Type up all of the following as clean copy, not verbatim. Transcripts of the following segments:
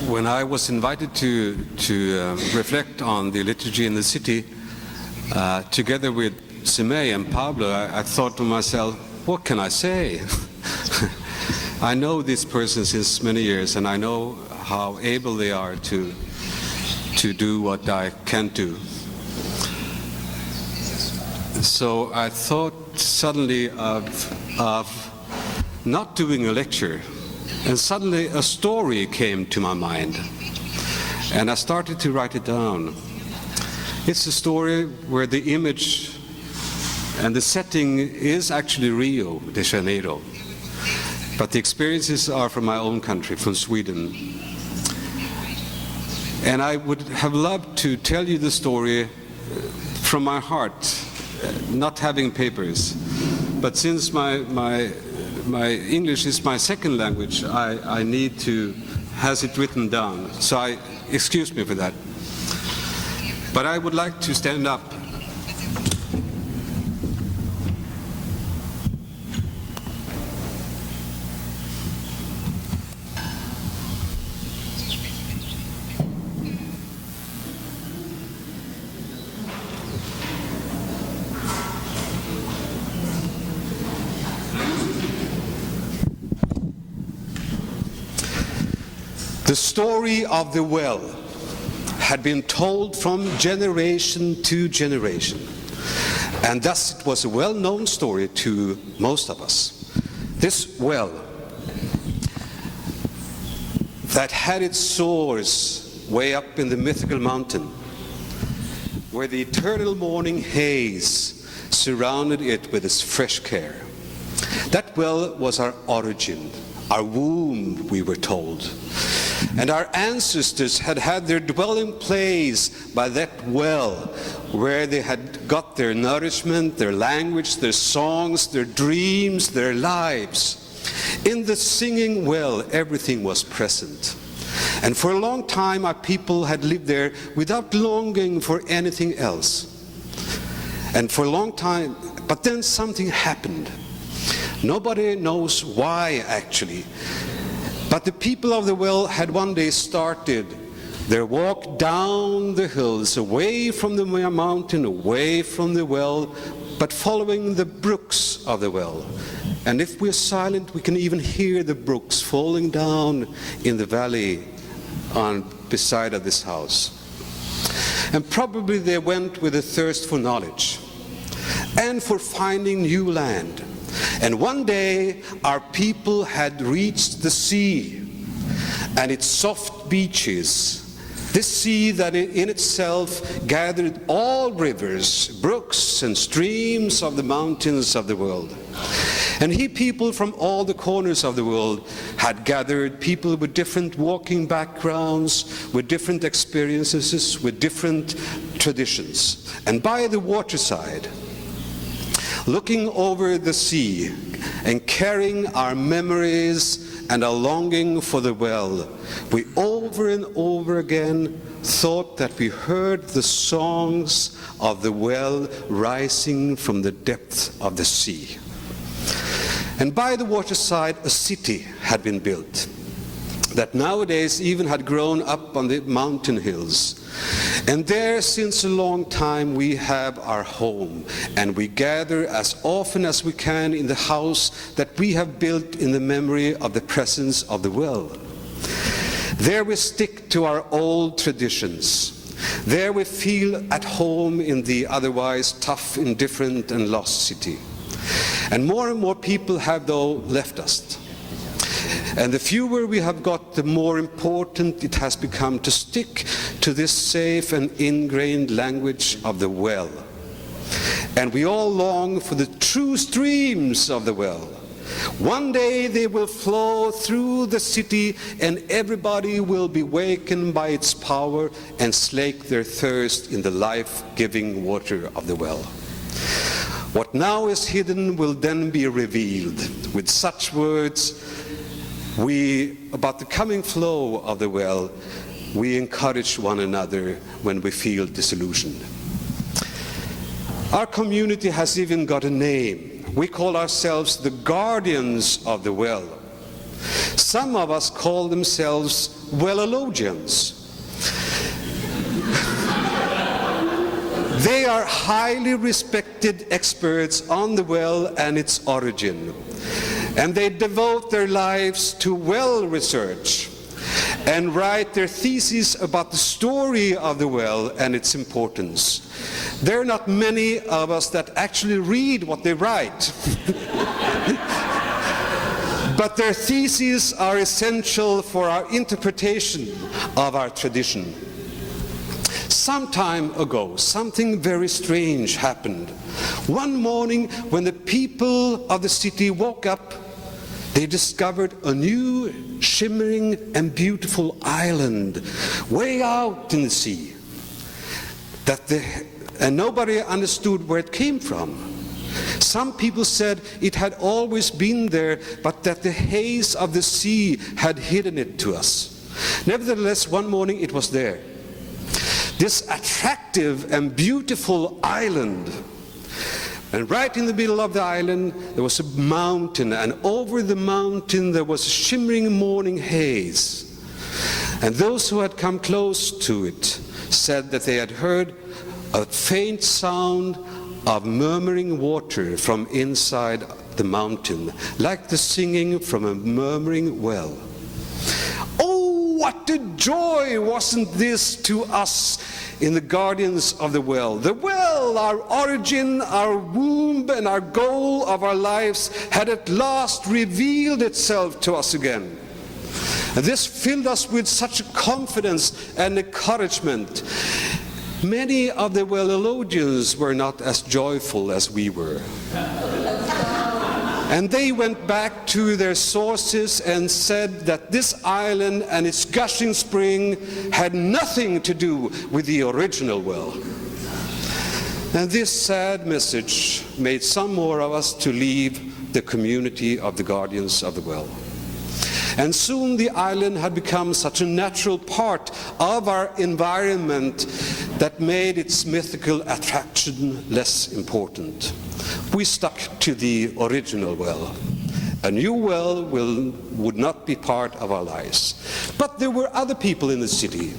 When I was invited to reflect on the liturgy in the city, together with Simei and Pablo, I thought to myself, what can I say? I know this person since many years, and I know how able they are to do what I can't do. So I thought suddenly of not doing a lecture, and suddenly a story came to my mind, and I started to write it down. It's a story where the image and the setting is actually Rio de Janeiro, but the experiences are from my own country, from Sweden. And I would have loved to tell you the story from my heart, not having papers. But since my English is my second language, I need to have it written down. So excuse me for that. But I would like to stand up. The story of the well had been told from generation to generation, and thus it was a well-known story to most of us. This well that had its source way up in the mythical mountain, where the eternal morning haze surrounded it with its fresh care. That well was our origin, our womb, we were told. And our ancestors had had their dwelling place by that well, where they had got their nourishment, their language, their songs, their dreams, their lives. In the singing well, everything was present. And for a long time, our people had lived there without longing for anything else. And for a long time, but then something happened. Nobody knows why, actually. But the people of the well had one day started their walk down the hills, away from the mountain, away from the well, but following the brooks of the well. And if we're silent, we can even hear the brooks falling down in the valley beside of this house. And probably they went with a thirst for knowledge and for finding new land. And one day our people had reached the sea and its soft beaches, this sea that in itself gathered all rivers, brooks and streams of the mountains of the world. And people from all the corners of the world had gathered, people with different walking backgrounds, with different experiences, with different traditions. And by the waterside, looking over the sea and carrying our memories and our longing for the well, we over and over again thought that we heard the songs of the well rising from the depths of the sea. And by the waterside, a city had been built that nowadays even had grown up on the mountain hills. And there, since a long time, we have our home, and we gather as often as we can in the house that we have built in the memory of the presence of the well. There we stick to our old traditions. There we feel at home in the otherwise tough, indifferent, and lost city. And more people have, though, left us. And the fewer we have got, the more important it has become to stick to this safe and ingrained language of the well. And we all long for the true streams of the well. One day they will flow through the city, and everybody will be wakened by its power and slake their thirst in the life-giving water of the well. What now is hidden will then be revealed. With such words, about the coming flow of the well, we encourage one another when we feel disillusioned. Our community has even got a name. We call ourselves the guardians of the well. Some of us call themselves wellologians. They are highly respected experts on the well and its origin, and they devote their lives to well research and write their theses about the story of the well and its importance. There are not many of us that actually read what they write. But their theses are essential for our interpretation of our tradition. Some time ago, something very strange happened. One morning, when the people of the city woke up, they discovered a new, shimmering and beautiful island way out in the sea. And nobody understood where it came from. Some people said it had always been there, but that the haze of the sea had hidden it to us. Nevertheless, one morning it was there. This attractive and beautiful island. And right in the middle of the island there was a mountain, and over the mountain there was a shimmering morning haze. And those who had come close to it said that they had heard a faint sound of murmuring water from inside the mountain, like the singing from a murmuring well. Oh, what a joy wasn't this to us in the guardians of the well. The well, our origin, our womb, and our goal of our lives had at last revealed itself to us again. And this filled us with such confidence and encouragement. Many of the wellologians were not as joyful as we were. And they went back to their sources and said that this island and its gushing spring had nothing to do with the original well. And this sad message made some more of us to leave the community of the guardians of the well. And soon the island had become such a natural part of our environment that made its mythical attraction less important. We stuck to the original well. A new well would not be part of our lives. But there were other people in the city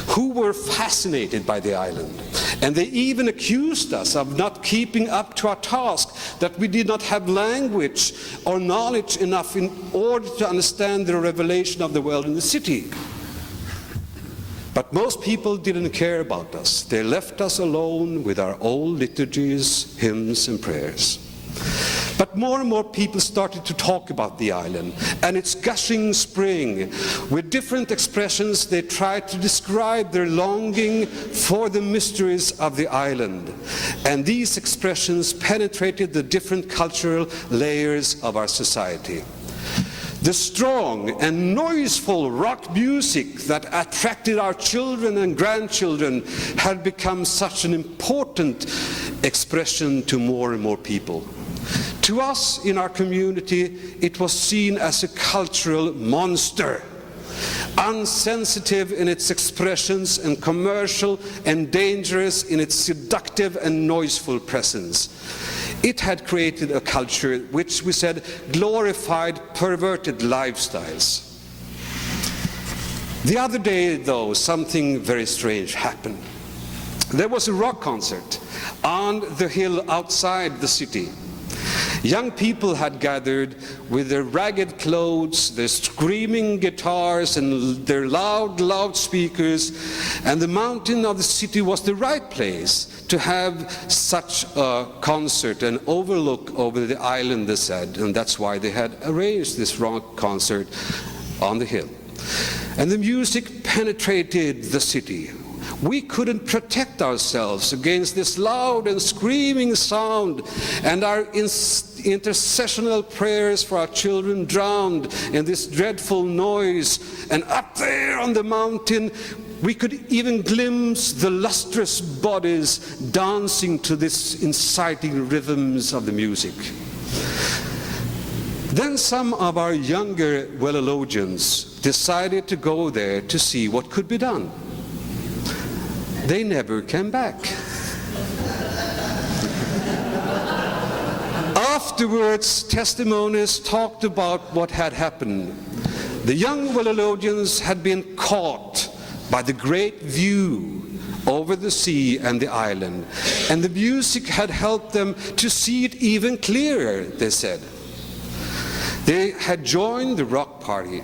who were fascinated by the island. And they even accused us of not keeping up to our task, that we did not have language or knowledge enough in order to understand the revelation of the well in the city. But most people didn't care about us. They left us alone with our old liturgies, hymns, and prayers. But more and more people started to talk about the island and its gushing spring. With different expressions, they tried to describe their longing for the mysteries of the island. And these expressions penetrated the different cultural layers of our society. The strong and noiseful rock music that attracted our children and grandchildren had become such an important expression to more and more people. To us in our community, it was seen as a cultural monster, unsensitive in its expressions and commercial and dangerous in its seductive and noiseful presence. It had created a culture which we said glorified perverted lifestyles. The other day, though, something very strange happened. There was a rock concert on the hill outside the city. Young people had gathered with their ragged clothes, their screaming guitars, and their loud loudspeakers, and the mountain of the city was the right place to have such a concert and overlook over the island, they said, and that's why they had arranged this rock concert on the hill. And the music penetrated the city. We couldn't protect ourselves against this loud and screaming sound, and our intercessional prayers for our children drowned in this dreadful noise. And up there on the mountain, we could even glimpse the lustrous bodies dancing to this inciting rhythms of the music. Then some of our younger wellologians decided to go there to see what could be done. They never came back. Afterwards, testimonies talked about what had happened. The young Vallelodians had been caught by the great view over the sea and the island, and the music had helped them to see it even clearer, they said. They had joined the rock party.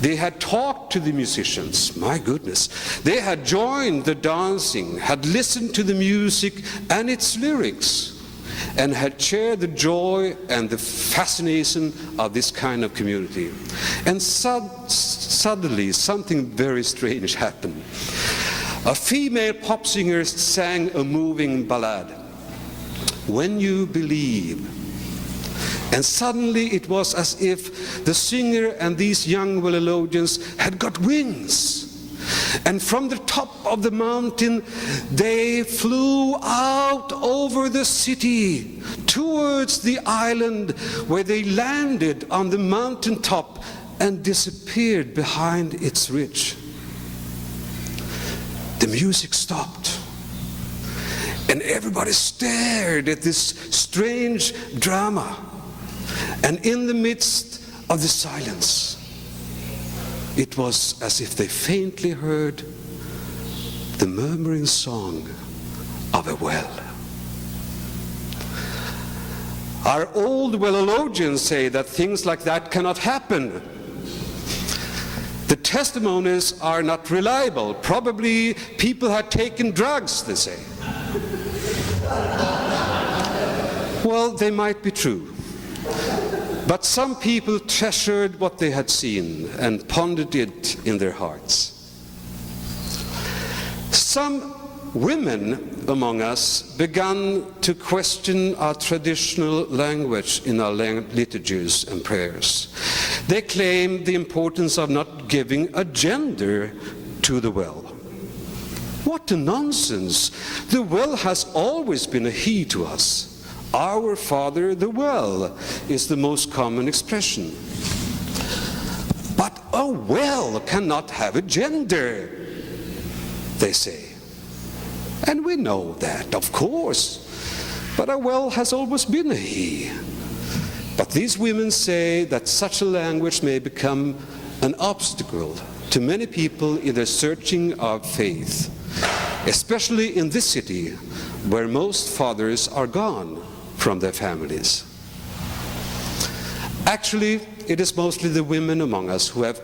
They had talked to the musicians, my goodness. They had joined the dancing, had listened to the music and its lyrics, and had shared the joy and the fascination of this kind of community. And suddenly something very strange happened. A female pop singer sang a moving ballad, "When You Believe." And suddenly it was as if the singer and these young Vallelodians had got wings. And from the top of the mountain, they flew out over the city towards the island, where they landed on the mountaintop and disappeared behind its ridge. The music stopped, and everybody stared at this strange drama. And in the midst of the silence, it was as if they faintly heard the murmuring song of a well. Our old Vallelodians say that things like that cannot happen. The testimonies are not reliable. Probably people had taken drugs, they say. Well, they might be true. But some people treasured what they had seen and pondered it in their hearts. Some women among us began to question our traditional language in our liturgies and prayers. They claimed the importance of not giving a gender to the well. What a nonsense! The well has always been a he to us. Our Father, the well, is the most common expression. But a well cannot have a gender, they say. And we know that, of course. But a well has always been a he. But these women say that such a language may become an obstacle to many people in their searching of faith, especially in this city, where most fathers are gone from their families. Actually, it is mostly the women among us who have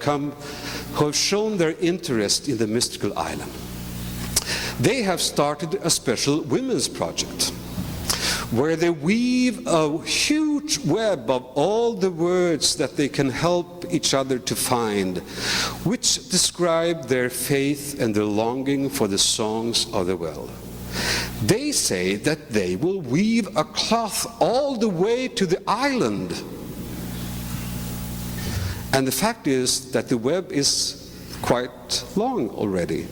shown their interest in the mystical island. They have started a special women's project where they weave a huge web of all the words that they can help each other to find, which describe their faith and their longing for the songs of the well. They say that they will weave a cloth all the way to the island. And the fact is that the web is quite long already.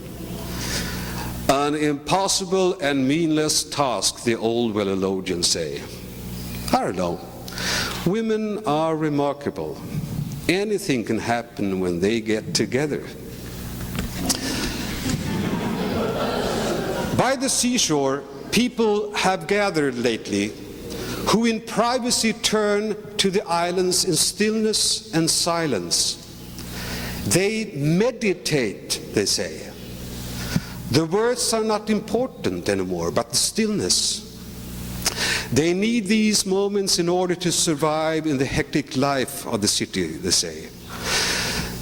An impossible and meaningless task, the old Vallelodians say. I don't know. Women are remarkable. Anything can happen when they get together. By the seashore, people have gathered lately who in privacy turn to the islands in stillness and silence. They meditate, they say. The words are not important anymore, but the stillness. They need these moments in order to survive in the hectic life of the city, they say.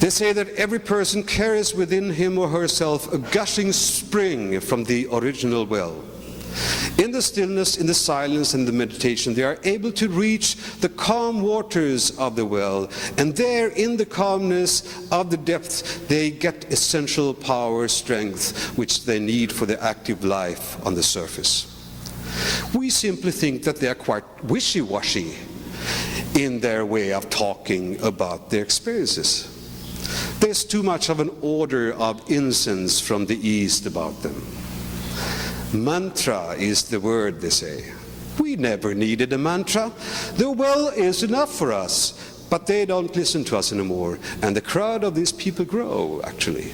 They say that every person carries within him or herself a gushing spring from the original well. In the stillness, in the silence, and the meditation, they are able to reach the calm waters of the well, and there, in the calmness of the depth, they get essential power, strength, which they need for the active life on the surface. We simply think that they are quite wishy-washy in their way of talking about their experiences. There's too much of an odor of incense from the east about them. Mantra is the word, they say. We never needed a mantra. The well is enough for us. But they don't listen to us anymore. And the crowd of these people grow, actually.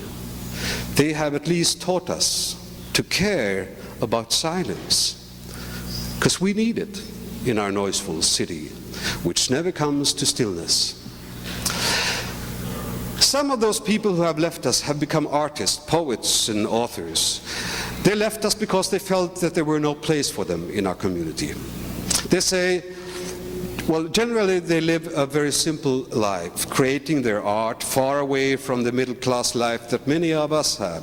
They have at least taught us to care about silence. Because we need it. in our noiseful city, which never comes to stillness. Some of those people who have left us have become artists, poets, and authors. They left us because they felt that there were no place for them in our community. They say, well, generally they live a very simple life, creating their art far away from the middle-class life that many of us have.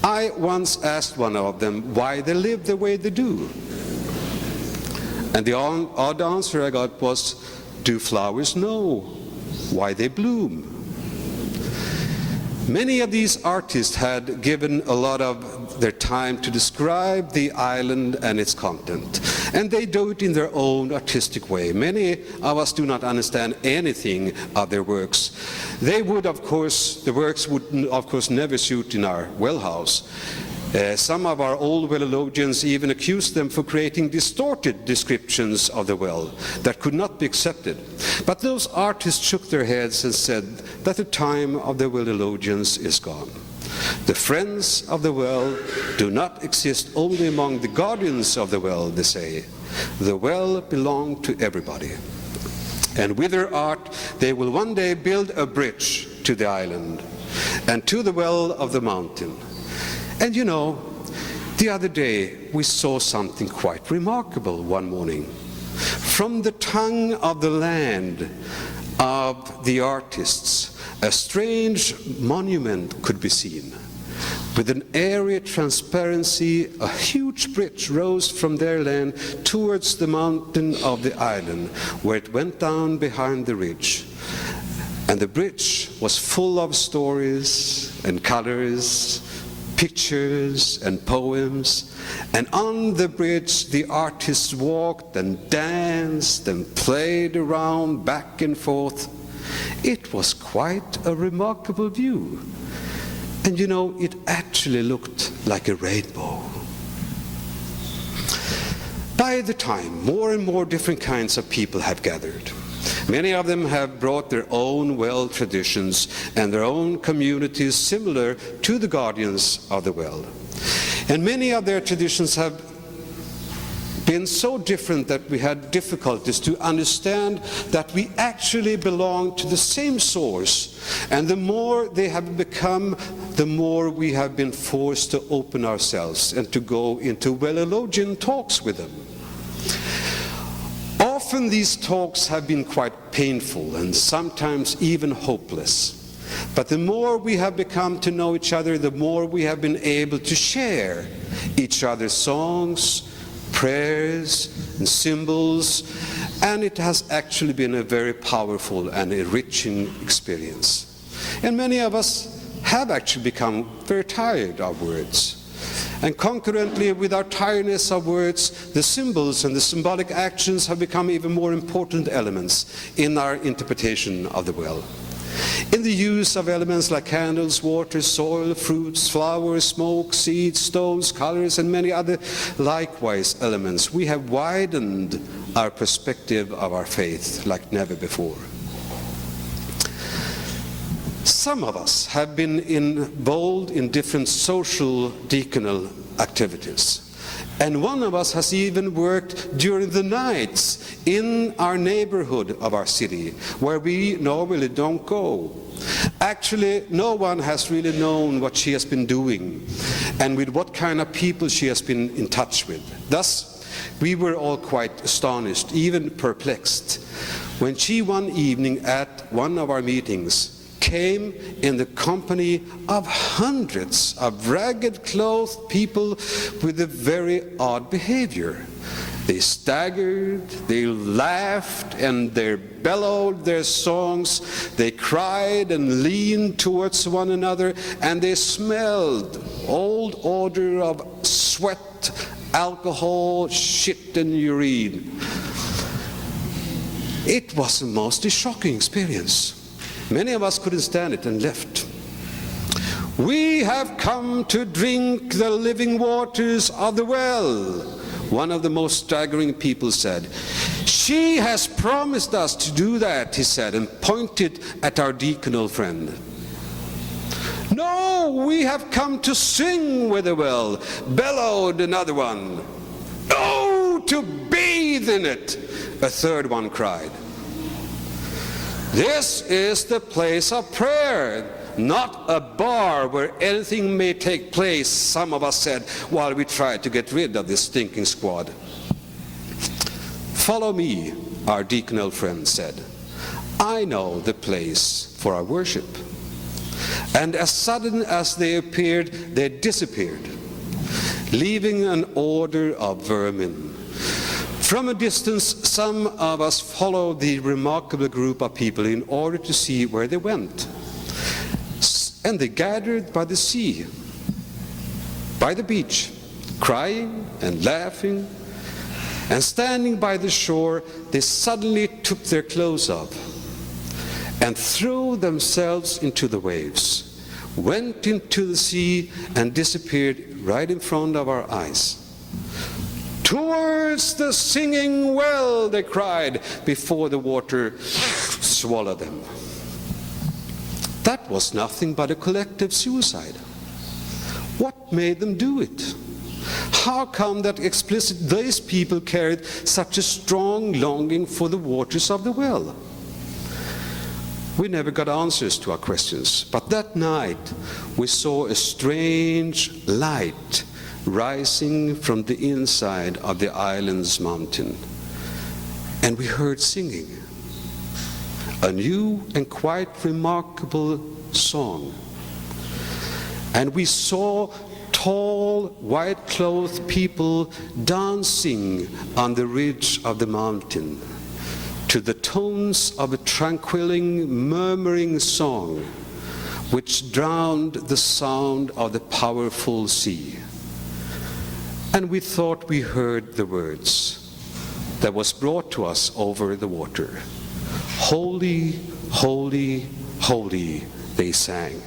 I once asked one of them why they live the way they do. And the odd answer I got was, do flowers know why they bloom? Many of these artists had given a lot of their time to describe the island and its content, and they do it in their own artistic way. Many of us do not understand anything of their works. The works would of course never suit in our well house. Some of our old well-theologians even accused them for creating distorted descriptions of the well that could not be accepted. But those artists shook their heads and said that the time of the well-theologians is gone. The friends of the well do not exist only among the guardians of the well, they say. The well belongs to everybody. And with their art, they will one day build a bridge to the island and to the well of the mountain. And you know, the other day we saw something quite remarkable one morning. From the tongue of the land of the artists, a strange monument could be seen. With an airy transparency, a huge bridge rose from their land towards the mountain of the island, where it went down behind the ridge. And the bridge was full of stories and colors, pictures and poems, and on the bridge the artists walked and danced and played around back and forth. It was quite a remarkable view. And you know, it actually looked like a rainbow. By the time, more and more different kinds of people have gathered. Many of them have brought their own well traditions and their own communities similar to the guardians of the well. And many of their traditions have been so different that we had difficulties to understand that we actually belong to the same source. And the more they have become, the more we have been forced to open ourselves and to go into well-theologian talks with them. Often these talks have been quite painful and sometimes even hopeless. But the more we have become to know each other, the more we have been able to share each other's songs, prayers, and symbols, and it has actually been a very powerful and enriching experience. And many of us have actually become very tired of words. And concurrently with our tiredness of words, the symbols and the symbolic actions have become even more important elements in our interpretation of the well. In the use of elements like candles, water, soil, fruits, flowers, smoke, seeds, stones, colors, and many other likewise elements, we have widened our perspective of our faith like never before. Some of us have been involved in different social deaconal activities. And one of us has even worked during the nights in our neighborhood of our city, where we normally don't go. Actually, no one has really known what she has been doing and with what kind of people she has been in touch with. Thus, we were all quite astonished, even perplexed, when she one evening at one of our meetings came in the company of hundreds of ragged-clothed people with a very odd behavior. They staggered, they laughed, and they bellowed their songs. They cried and leaned towards one another, and they smelled old odor of sweat, alcohol, shit, and urine. It was a most shocking experience. Many of us couldn't stand it and left. "We have come to drink the living waters of the well," one of the most staggering people said. "She has promised us to do that," he said, and pointed at our deaconal friend. "No, we have come to sing with the well," bellowed another one. "Oh, to bathe bathe in it, a third one cried. This is the place of prayer, not a bar where anything may take place, some of us said, while we tried to get rid of this stinking squad. Follow me, our deaconal friend said. I know the place for our worship. And as sudden as they appeared, they disappeared, leaving an odor of vermin. From a distance, some of us followed the remarkable group of people in order to see where they went. And they gathered by the sea, by the beach, crying and laughing. And standing by the shore, they suddenly took their clothes off and threw themselves into the waves, went into the sea, and disappeared right in front of our eyes. Towards the singing well, they cried, before the water swallowed them. That was nothing but a collective suicide. What made them do it? How come that explicit these people carried such a strong longing for the waters of the well? We never got answers to our questions, but that night we saw a strange light rising from the inside of the island's mountain. And we heard singing, a new and quite remarkable song. And we saw tall, white-clothed people dancing on the ridge of the mountain to the tones of a tranquilling, murmuring song which drowned the sound of the powerful sea. And we thought we heard the words that was brought to us over the water. Holy, holy, holy, they sang.